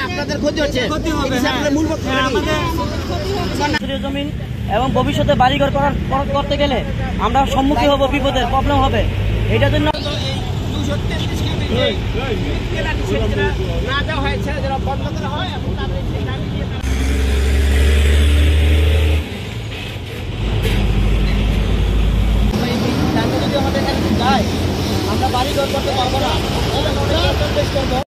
আপনাদের ক্ষতি হচ্ছে, জমিন এবং ভবিষ্যতে বাড়িঘর করতে গেলে আমরা সম্মুখীন হব, বিপদের প্রবলেম হবে। এটার জন্য বন্ধ করা হয়। যদি আমাদের যায়, আমরা বাড়িঘর করতে পারবো না।